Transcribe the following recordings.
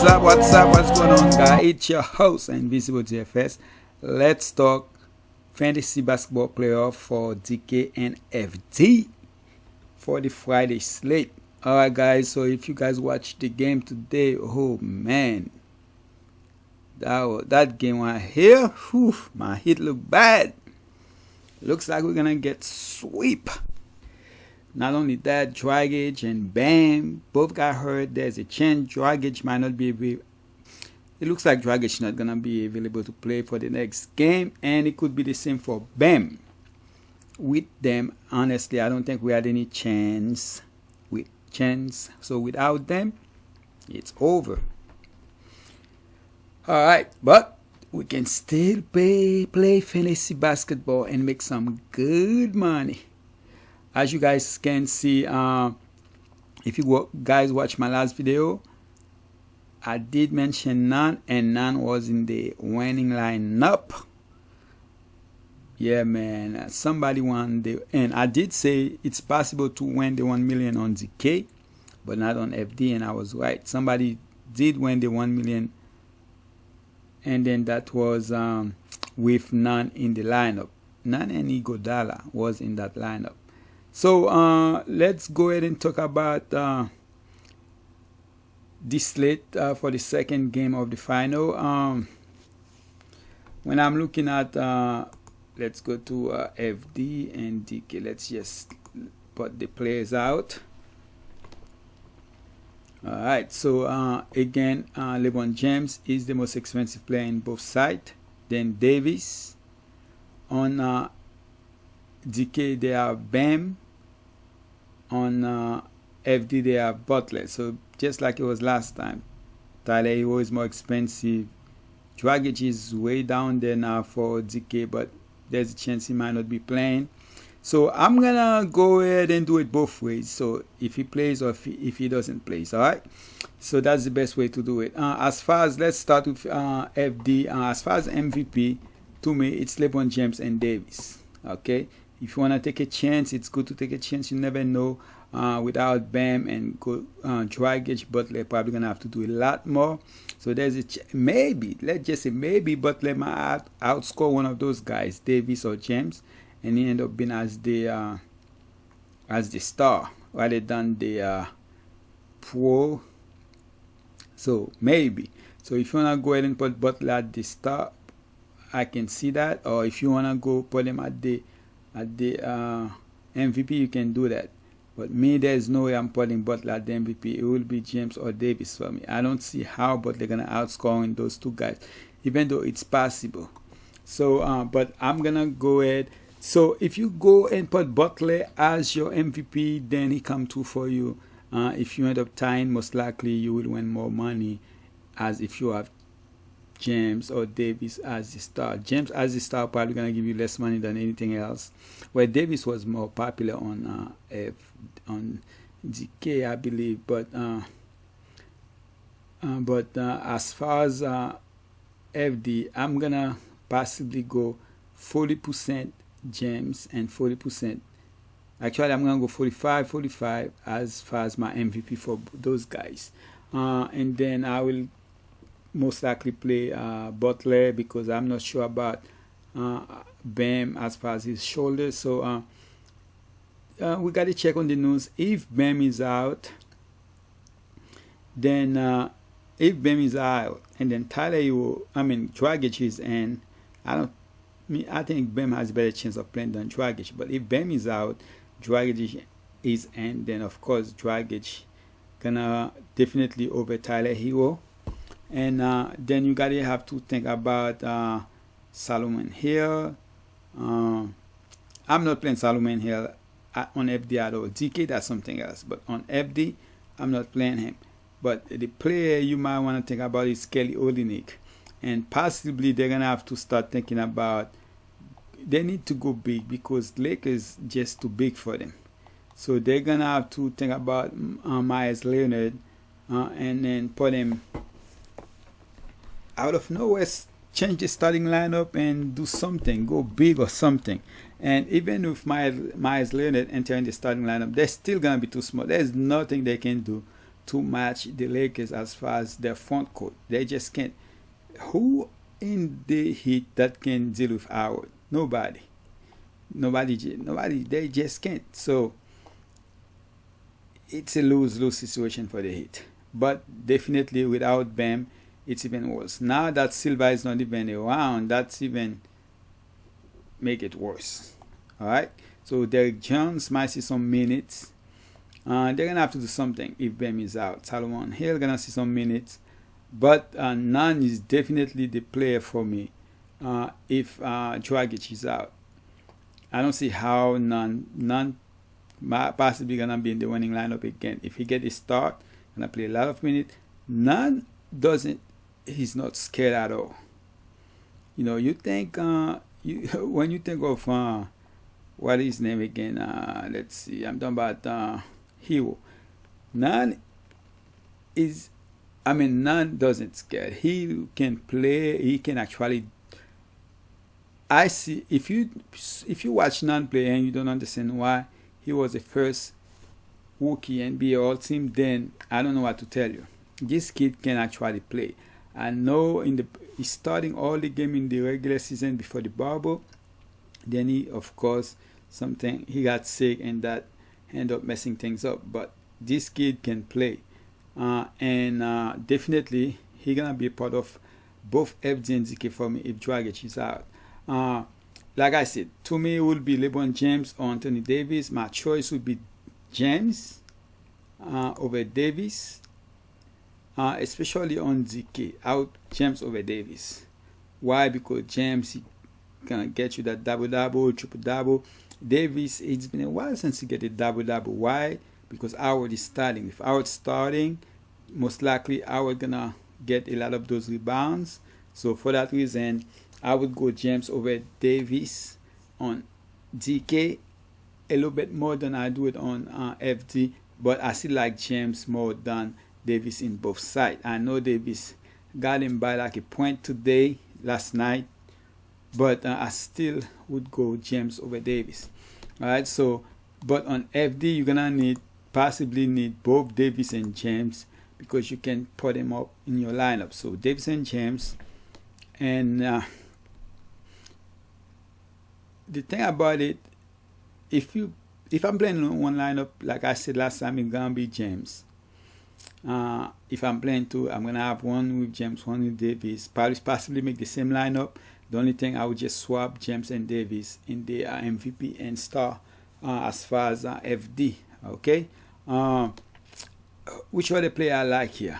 up, what's going on, guys? It's your host, Invisible GFS. Let's talk fantasy basketball playoff for DK and FD for the Friday slate. Alright, guys, so if you guys watch the game today, oh man, that game right here, whew, my hit look bad. Looks like we're gonna get sweep. Not only that, Dragic and Bam both got hurt. There's a chance Dragic might not be able. It looks like Dragic not gonna be available to play for the next game, and it could be the same for Bam. With them, honestly, I don't think we had any chance. So without them, it's over. All right, but we can still play fantasy basketball and make some good money. As you guys can see, if you guys watch my last video, I did mention Nan, and Nan was in the winning lineup. Yeah, man, somebody won and I did say it's possible to win the 1 million on DK, but not on FD, and I was right. Somebody did win the 1 million, and then that was with Nan in the lineup. Nan and Iguodala was in that lineup. So let's go ahead and talk about this slate for the second game of the final. When I'm looking at, let's go to FD and DK. Let's just put the players out. All right. So again, LeBron James is the most expensive player in both sides. Then Davis. On DK, they have Bam. On FD, they have Butler. So just like it was last time, Tyler Hero is more expensive. Dragic is way down there now for DK, but there's a chance he might not be playing. So I'm gonna go ahead and do it both ways. So if he plays or if he doesn't play, all right. So that's the best way to do it. As far as, let's start with FD. As far as MVP, to me, it's LeBron James and Davis. Okay. If you want to take a chance, it's good to take a chance. You never know. Without Bam and Dragic, Butler probably going to have to do a lot more. So there's a maybe, let's just say maybe Butler might outscore one of those guys, Davis or James, and he end up being as the star rather than the pro. So maybe. So if you want to go ahead and put Butler at the star, I can see that. Or if you want to go put him at the MVP, you can do that. But me, there's no way I'm putting Butler at the MVP. It will be James or Davis for me. I don't see how Butler gonna outscore those two guys, even though it's possible. So, but I'm gonna go ahead. So if you go and put Butler as your MVP, then he come through for you. If you end up tying, most likely you will win more money, as if you have James or Davis as the star. James as the star probably gonna give you less money than anything else. Where Davis was more popular on DK, I believe. But as far as FD, I'm gonna possibly go 40% James and 40%. Actually, I'm gonna go 45 as far as my MVP for those guys, and then I will most likely play Butler because I'm not sure about Bam as far as his shoulders. So we got to check on the news. If Bam is out, then and then Dragic is in, I think Bam has a better chance of playing than Dragic. But if Bam is out, Dragic is in, then of course Dragic gonna definitely over Tyler Hero. And then you gotta have to think about Solomon Hill. I'm not playing Solomon Hill on FD at all. DK, that's something else. But on FD, I'm not playing him. But the player you might want to think about is Kelly Olynyk. And possibly they're gonna have to start thinking about, they need to go big because Lakers just too big for them. So they're gonna have to think about Myers Leonard and then put him out of nowhere, change the starting lineup and do something, go big or something. And even with Myers Leonard entering the starting lineup, they're still gonna be too small. There's nothing they can do to match the Lakers as far as their front court. They just can't. Who in the Heat that can deal with Howard? Nobody. Nobody. They just can't. So it's a lose-lose situation for the Heat. But definitely without Bam, it's even worse. Now that Silva is not even around, that's even make it worse. All right. So Derek Jones might see some minutes. They're gonna have to do something if Bam is out. Solomon Hill gonna see some minutes, but Nunn is definitely the player for me. If Dragic is out, I don't see how Nunn possibly gonna be in the winning lineup again. If he get a start, gonna play a lot of minutes. Nunn doesn't. He's not scared at all. You think when you think of what is his name again? Let's see. I'm talking about Hero. Nunn doesn't scare. He can play. He can actually. I see. If you watch Nunn play and you don't understand why he was the first rookie NBA All-Team, then I don't know what to tell you. This kid can actually play. I know he's starting all the game in the regular season before the bubble. Then he got sick and that ended up messing things up. But this kid can play, and definitely he's gonna be a part of both FD and DK for me if Dragic is out. Like I said, to me it would be LeBron James or Anthony Davis. My choice would be James over Davis, especially on DK. Out James over Davis. Why? Because James he gonna get you that double-double, triple-double. Davis, it's been a while since he get a double-double. Why? Because Howard is starting. If Howard starting, most likely Howard gonna get a lot of those rebounds. So for that reason, I would go James over Davis on DK a little bit more than I do it on FD, but I still like James more than Davis in both sides. I know Davis got him by like a point last night, but I still would go James over Davis. All right, so but on FD you're gonna possibly need both Davis and James because you can put them up in your lineup. So Davis and James, and the thing about it, if I'm playing one lineup, like I said last time, it's gonna be James. If I'm playing two, I'm gonna have one with James, one with Davis. Possibly make the same lineup. The only thing I would just swap James and Davis in the MVP and star as far as FD. Okay. Which other player I like here?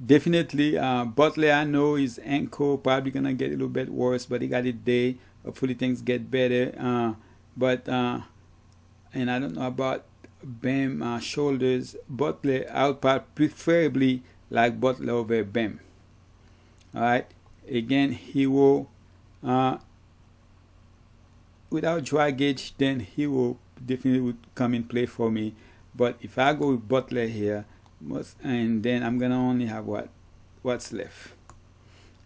Definitely Butler. I know his ankle probably gonna get a little bit worse, but he got a day. Hopefully things get better. But and I don't know about Bam shoulders. Butler, I would preferably like Butler over Bam. All right. Again, Hero. Without Dragic, then Hero definitely would come in play for me. But if I go with Butler here, and then I'm gonna only have what's left,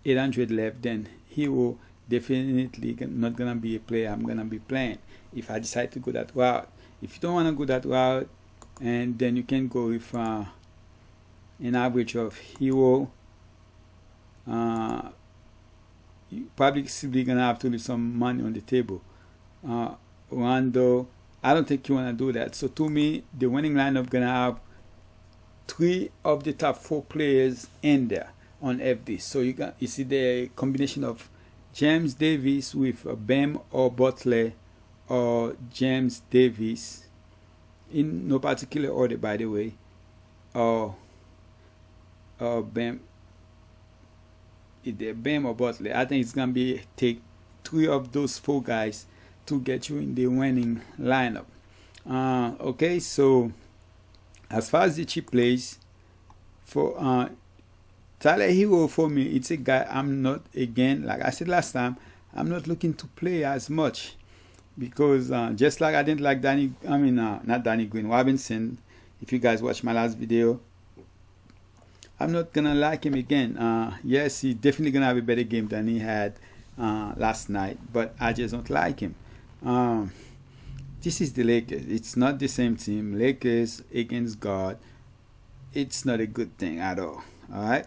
800 left. Then Hero definitely not gonna be a player I'm gonna be playing if I decide to go that route. If you don't want to go that route, and then you can go with an average of Hero. You probably simply gonna have to leave some money on the table. Rondo, I don't think you wanna do that. So to me, the winning lineup gonna have 3 of the top 4 players in there on FD. So you see the combination of James Davis with Bam or Butler, or James Davis in no particular order, by the way, or Bam. Either Bam or Butler. I think it's gonna be take 3 of those 4 guys to get you in the winning lineup. Okay, so as far as the cheap plays for Tyler Hero, for me, it's a guy I'm not, again, like I said last time, I'm not looking to play as much because just like I didn't like not Danny Green, Robinson. If you guys watch my last video, I'm not gonna like him again. Yes, he definitely gonna have a better game than he had last night, but I just don't like him. This is the Lakers. It's not the same team. Lakers against God. it's not a good thing at all. Alright,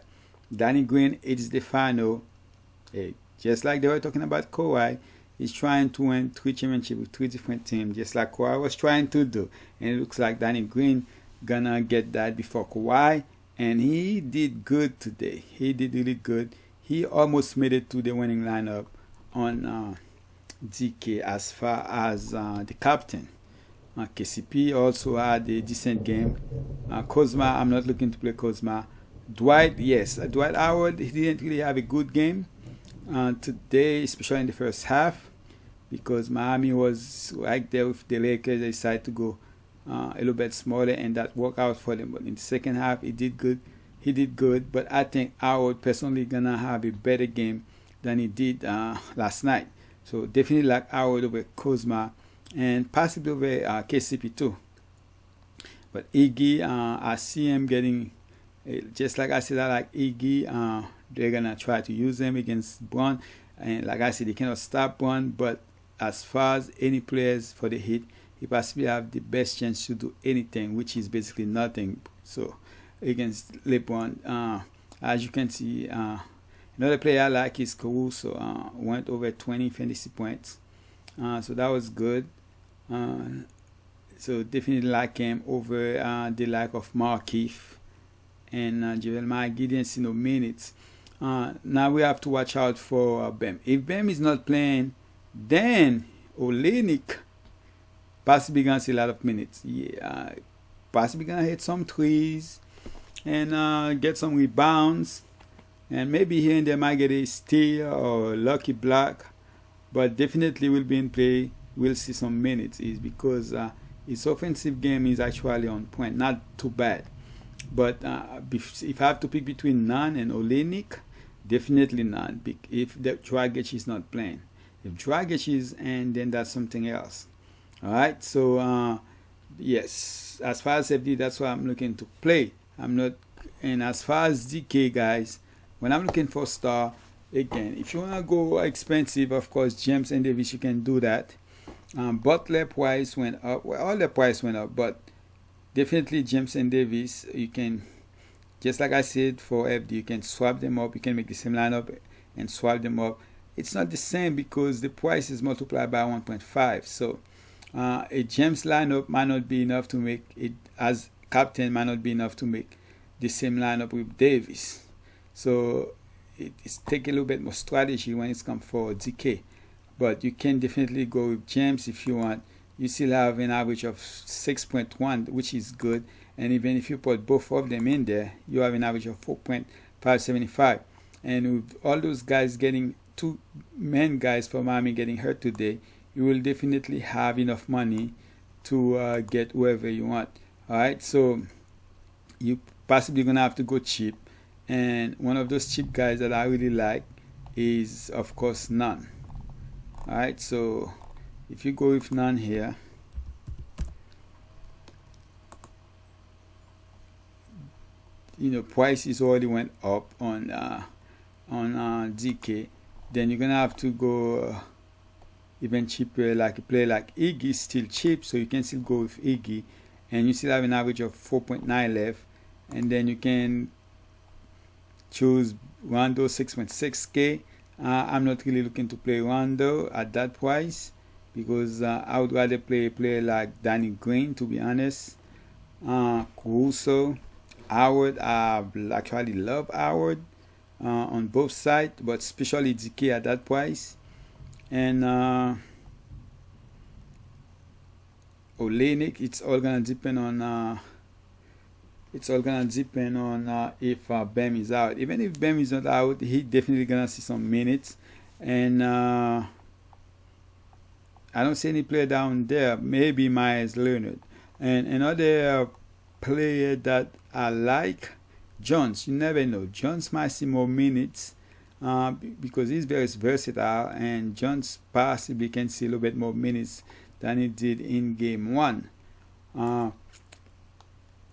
Danny Green, it's the final. Just like they were talking about Kawhi, he's trying to win 3 championships with 3 different teams, just like Kawhi was trying to do. And it looks like Danny Green gonna get that before Kawhi. And he did good today. He did really good. He almost made it to the winning lineup on DK as far as the captain. KCP also had a decent game. Kuzma, I'm not looking to play Kuzma. Dwight, yes. Dwight Howard, he didn't really have a good game today, especially in the first half, because Miami was right there with the Lakers. They decided to go a little bit smaller, and that worked out for them. But in the second half, he did good. But I think Howard personally gonna have a better game than he did last night. So definitely like Howard over Kuzma, and possibly over KCP too. But Iggy, I see him getting, just like I said, I like Iggy. They're gonna try to use him against Bron, and like I said, they cannot stop Bron. But as far as any players for the Heat, he possibly have the best chance to do anything, which is basically nothing. So against LeBron, as you can see, another player I like is Caruso. Went over 20 fantasy points, so that was good. So definitely like him over the like of Markeith and Jeremiah Gideon. See no minutes. Now we have to watch out for Bam. If Bam is not playing, then Olenek possibly gonna see a lot of minutes. Yeah, possibly gonna hit some threes and get some rebounds, and maybe here and there might get a steal or a lucky block, but definitely will be in play. We'll see some minutes. Is because his offensive game is actually on point, not too bad. But if I have to pick between Nunn and Olenek, definitely Nunn. If the Dragic is not playing, if Dragic is, and then that's something else. All right. So yes, as far as FD, that's what I'm looking to play. I'm not. And as far as DK, guys, when I'm looking for star, again, if you wanna go expensive, of course, James and Davis, you can do that. Butler price went up. Well, all the price went up, but definitely James and Davis, you can, just like I said for FD, you can swap them up. You can make the same lineup and swap them up. It's not the same because the price is multiplied by 1.5. So a James lineup might not be enough to make it, as captain might not be enough to make the same lineup with Davis. So it's take a little bit more strategy when it's come for DK. But you can definitely go with James if you want. You still have an average of 6.1, which is good. And even if you put both of them in there, you have an average of 4.575. And with all those guys getting, 2 main guys for Miami getting hurt today, you will definitely have enough money to get whoever you want. All right, so you possibly gonna have to go cheap. And one of those cheap guys that I really like is, of course, Nunn. All right, so if you go with Nunn here, prices already went up on DK. Then you're gonna have to go even cheaper, like a player like Iggy is still cheap, so you can still go with Iggy, and you still have an average of 4.9 left. And then you can choose Rondo 6.6k. I'm not really looking to play Rondo at that price, because I would rather play a player like Danny Green, to be honest. Caruso, Howard, I actually love Howard on both sides, but especially DK at that price. And Olenek, it's all gonna depend on if Bam is out. Even if Bam is not out, he definitely gonna see some minutes. And I don't see any player down there. Maybe Myers Leonard. And another player that I like, Jones. You never know. Jones might see more minutes because he's very versatile, and Jones possibly can see a little bit more minutes than he did in game 1.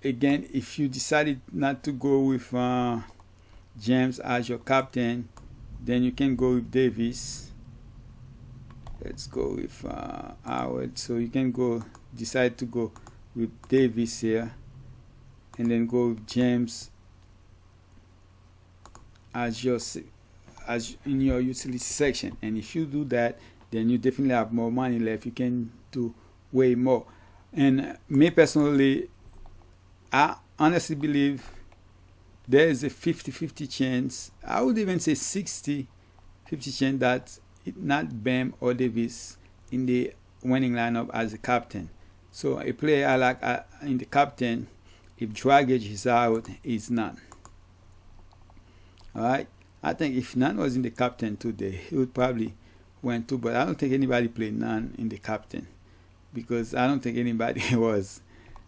Again, if you decided not to go with James as your captain, then you can go with Davis. Let's go with Howard. So you can decide to go with Davis here. and then go with gems as in your utility section. And if you do that, then you definitely have more money left. You can do way more. And me personally, I honestly believe there is a 50-50 chance, I would even say 60-50 chance that not Bam or Davis in the winning lineup as a captain. So a player I like in the captain, if Dragic is out, is none. Alright, I think if none was in the captain today, he would probably win too. But I don't think anybody played none in the captain, because I don't think anybody was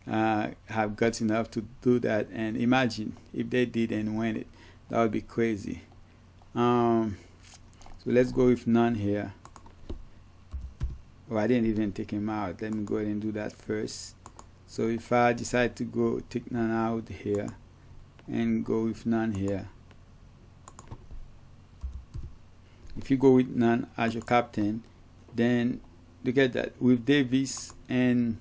have guts enough to do that. And imagine if they did and win it, that would be crazy. So let's go with none here. Oh, I didn't even take him out. Let me go ahead and do that first. So if I decide to go take none out here and go with none here, if you go with none as your captain, then look at that, with Davis and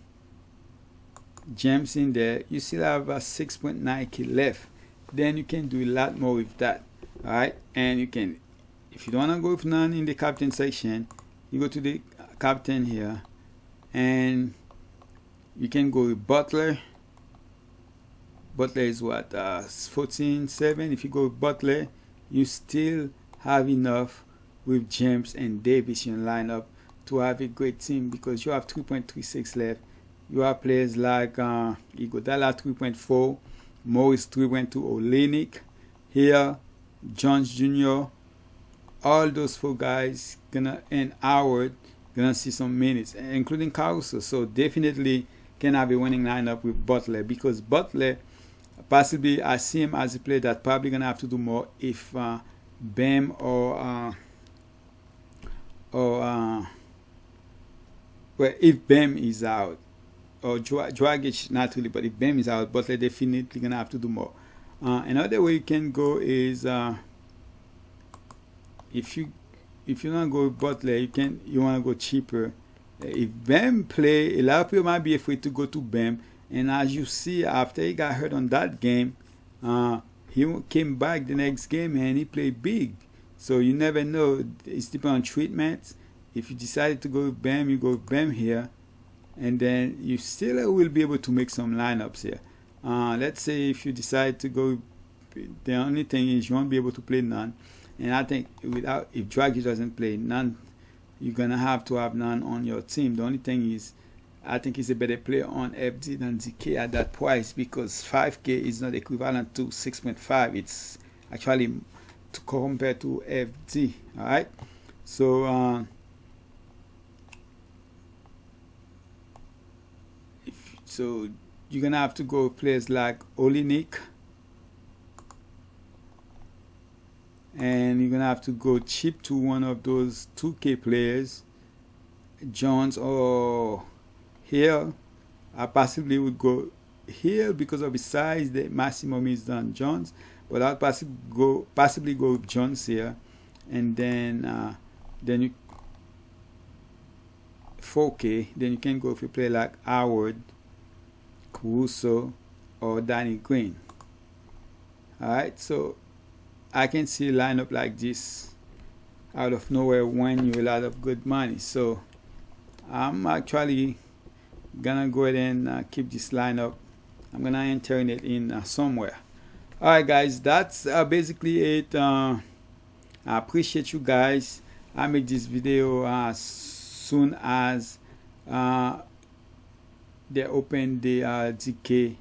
James in there, you still have a 6.9k left. Then you can do a lot more with that. Alright, and you can, if you don't want to go with none in the captain section, you go to the captain here and you can go with Butler. Butler is what, 14-7. If you go with Butler, you still have enough with James and Davis in your lineup to have a great team, because you have 3.36 left. You have players like Iguodala 3.4, Morris 3.2, Olynyk here, Jones Jr. All those four guys and Howard gonna see some minutes, including Caruso. So definitely can have a winning lineup with Butler, because Butler possibly, I see him as a player that probably gonna have to do more if Bam or well, if Bam is out, or Dragic not really, but if Bam is out, Butler definitely gonna have to do more. Another way you can go is if you don't go with Butler, you want to go cheaper. If Bam play, a lot of people might be afraid to go to Bam, and as you see, after he got hurt on that game, he came back the next game and he played big. So you never know. It's depending on treatment. If you decided to go with Bam, you go with Bam here, and then you still will be able to make some lineups here. Let's say if you decide to go, the only thing is you won't be able to play none. And I think if Dragic doesn't play none, you're gonna have to have none on your team. The only thing is, I think he's a better player on FD than DK at that price, because 5k is not equivalent to 6.5. It's actually to compare to FD. All right, so so you're gonna have to go with players like Olynyk, and you're gonna have to go cheap to one of those 2k players, Jones or Hill. I possibly would go Hill because of his size. The maximum is on Jones, but I'll possibly go with Jones here, and then you 4k. Then you can go with a player like Howard, Caruso, or Danny Green. Alright, so I can see a lineup like this out of nowhere win you a lot of good money. So I'm actually gonna go ahead and keep this lineup. I'm gonna enter it in somewhere. Alright guys, that's basically it. I appreciate you guys. I make this video as soon as they open the DK,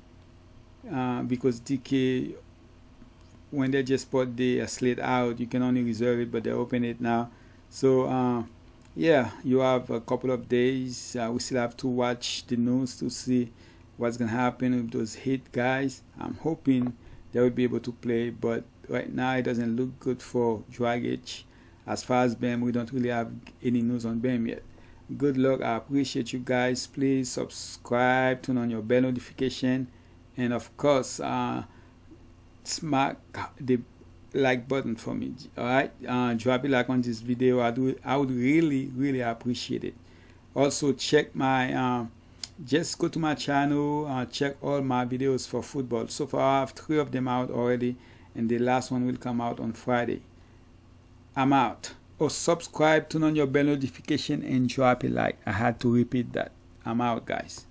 because DK, when they just put the slate out, you can only reserve it, but they open it now. So yeah, you have a couple of days. We still have to watch the news to see what's gonna happen with those hit guys. I'm hoping they will be able to play, but right now it doesn't look good for Dragic. As far as Bam, we don't really have any news on Bam yet. Good luck. I appreciate you guys. Please subscribe, turn on your bell notification, and of course smack the like button for me. Alright, drop a like on this video. I would really appreciate it. Also check my just go to my channel, check all my videos for football. So far I have 3 of them out already, and the last one will come out on Friday. I'm out. Oh, subscribe, turn on your bell notification, and drop a like. I had to repeat that. I'm out, guys.